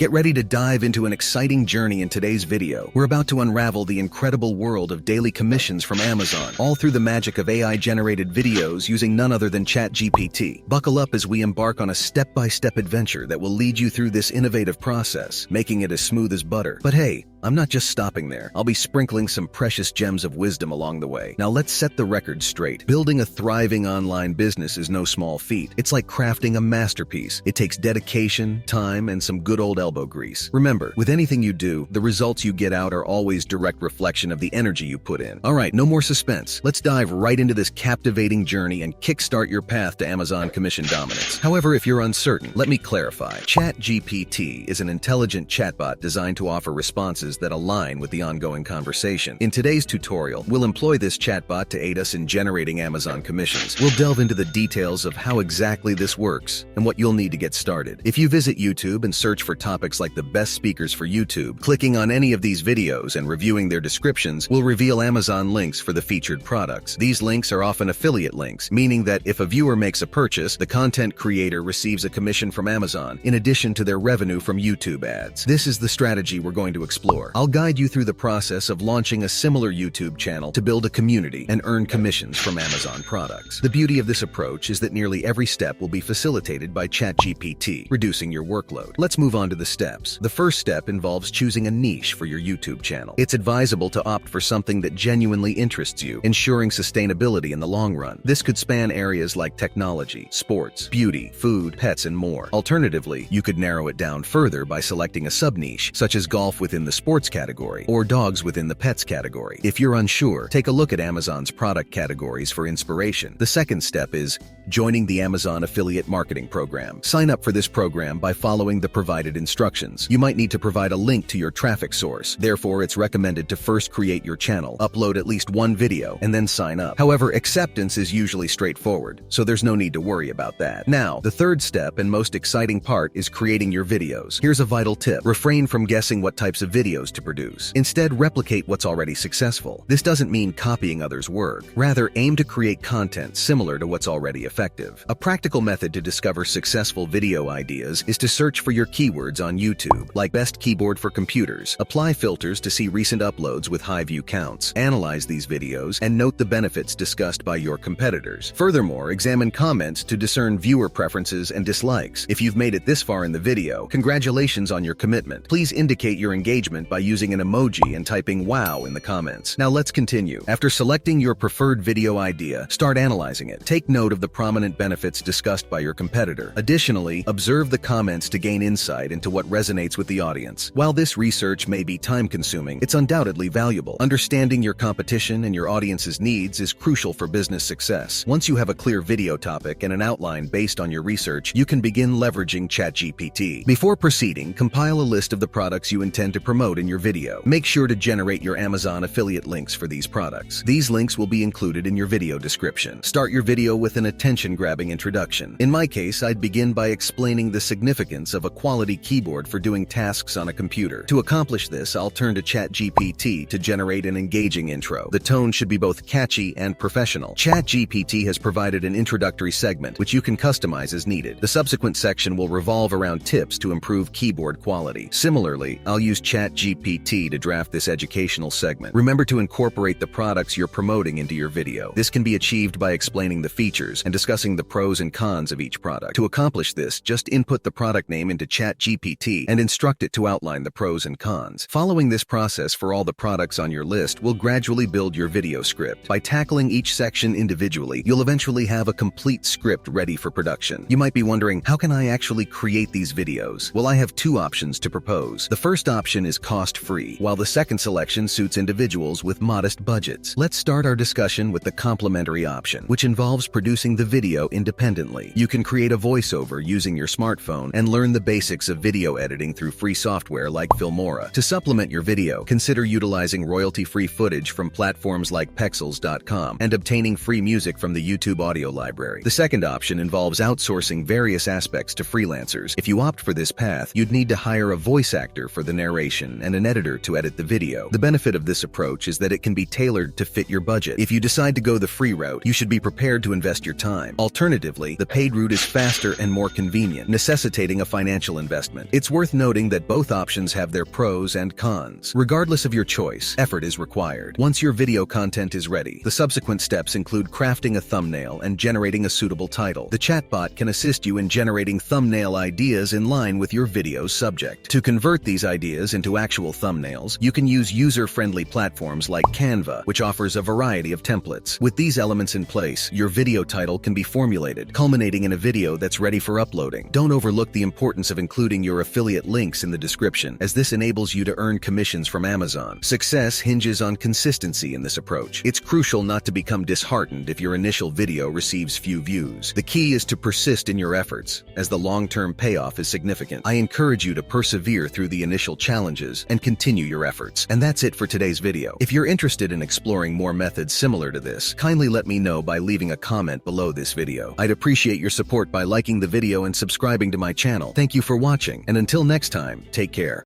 Get ready to dive into an exciting journey in today's video. We're about to unravel the incredible world of daily commissions from Amazon, all through the magic of AI-generated videos using none other than ChatGPT. Buckle up as we embark on a step-by-step adventure that will lead you through this innovative process, making it as smooth as butter. But hey, I'm not just stopping there. I'll be sprinkling some precious gems of wisdom along the way. Now let's set the record straight. Building a thriving online business is no small feat. It's like crafting a masterpiece. It takes dedication, time, and some good old elbow grease. Remember, with anything you do, the results you get out are always direct reflection of the energy you put in. All right, no more suspense. Let's dive right into this captivating journey and kickstart your path to Amazon commission dominance. However, if you're uncertain, let me clarify. ChatGPT is an intelligent chatbot designed to offer responses that align with the ongoing conversation. In today's tutorial, we'll employ this chatbot to aid us in generating Amazon commissions. We'll delve into the details of how exactly this works and what you'll need to get started. If you visit YouTube and search for topics like the best speakers for YouTube, clicking on any of these videos and reviewing their descriptions will reveal Amazon links for the featured products. These links are often affiliate links, meaning that if a viewer makes a purchase, the content creator receives a commission from Amazon in addition to their revenue from YouTube ads. This is the strategy we're going to explore. I'll guide you through the process of launching a similar YouTube channel to build a community and earn commissions from Amazon products. The beauty of this approach is that nearly every step will be facilitated by ChatGPT, reducing your workload. Let's move on to the steps. The first step involves choosing a niche for your YouTube channel. It's advisable to opt for something that genuinely interests you, ensuring sustainability in the long run. This could span areas like technology, sports, beauty, food, pets, and more. Alternatively, you could narrow it down further by selecting a sub-niche, such as golf within the sports category or dogs within the pets category. If you're unsure, take a look at Amazon's product categories for inspiration. The second step is joining the Amazon Affiliate Marketing Program. Sign up for this program by following the provided instructions. You might need to provide a link to your traffic source. Therefore, it's recommended to first create your channel, upload at least one video, and then sign up. However, acceptance is usually straightforward, so there's no need to worry about that. Now, the third step and most exciting part is creating your videos. Here's a vital tip. Refrain from guessing what types of videos to produce. Instead, replicate what's already successful. This doesn't mean copying others' work. Rather, aim to create content similar to what's already effective. A practical method to discover successful video ideas is to search for your keywords on YouTube, like best keyboard for computers. Apply filters to see recent uploads with high view counts. Analyze these videos and note the benefits discussed by your competitors. Furthermore, examine comments to discern viewer preferences and dislikes. If you've made it this far in the video, congratulations on your commitment. Please indicate your engagement by using an emoji and typing "wow" in the comments. Now let's continue. After selecting your preferred video idea, start analyzing it. Take note of the prominent benefits discussed by your competitor. Additionally, observe the comments to gain insight into what resonates with the audience. While this research may be time-consuming, it's undoubtedly valuable. Understanding your competition and your audience's needs is crucial for business success. Once you have a clear video topic and an outline based on your research, you can begin leveraging ChatGPT. Before proceeding, compile a list of the products you intend to promote in your video. Make sure to generate your Amazon affiliate links for these products. These links will be included in your video description. Start your video with an attention-grabbing introduction. In my case, I'd begin by explaining the significance of a quality keyboard for doing tasks on a computer. To accomplish this, I'll turn to ChatGPT to generate an engaging intro. The tone should be both catchy and professional. ChatGPT has provided an introductory segment, which you can customize as needed. The subsequent section will revolve around tips to improve keyboard quality. Similarly, I'll use ChatGPT to draft this educational segment. Remember to incorporate the products you're promoting into your video. This can be achieved by explaining the features and discussing the pros and cons of each product. To accomplish this, just input the product name into ChatGPT and instruct it to outline the pros and cons. Following this process for all the products on your list will gradually build your video script. By tackling each section individually, you'll eventually have a complete script ready for production. You might be wondering, how can I actually create these videos? Well, I have two options to propose. The first option is cost-free, while the second selection suits individuals with modest budgets. Let's start our discussion with the complimentary option, which involves producing the video independently. You can create a voiceover using your smartphone and learn the basics of video editing through free software like Filmora. To supplement your video, consider utilizing royalty-free footage from platforms like Pexels.com and obtaining free music from the YouTube audio library. The second option involves outsourcing various aspects to freelancers. If you opt for this path, you'd need to hire a voice actor for the narration, person and an editor to edit the video. The benefit of this approach is that it can be tailored to fit your budget. If you decide to go the free route, you should be prepared to invest your time. Alternatively, the paid route is faster and more convenient, necessitating a financial investment. It's worth noting that both options have their pros and cons. Regardless of your choice, effort is required. Once your video content is ready, the subsequent steps include crafting a thumbnail and generating a suitable title. The chatbot can assist you in generating thumbnail ideas in line with your video's subject. To convert these ideas into actual thumbnails, you can use user-friendly platforms like Canva, which offers a variety of templates. With these elements in place, your video title can be formulated, culminating in a video that's ready for uploading. Don't overlook the importance of including your affiliate links in the description, as this enables you to earn commissions from Amazon. Success hinges on consistency in this approach. It's crucial not to become disheartened if your initial video receives few views. The key is to persist in your efforts, as the long-term payoff is significant. I encourage you to persevere through the initial challenges and continue your efforts. And that's it for today's video. If you're interested in exploring more methods similar to this, kindly let me know by leaving a comment below this video. I'd appreciate your support by liking the video and subscribing to my channel. Thank you for watching, and until next time, take care.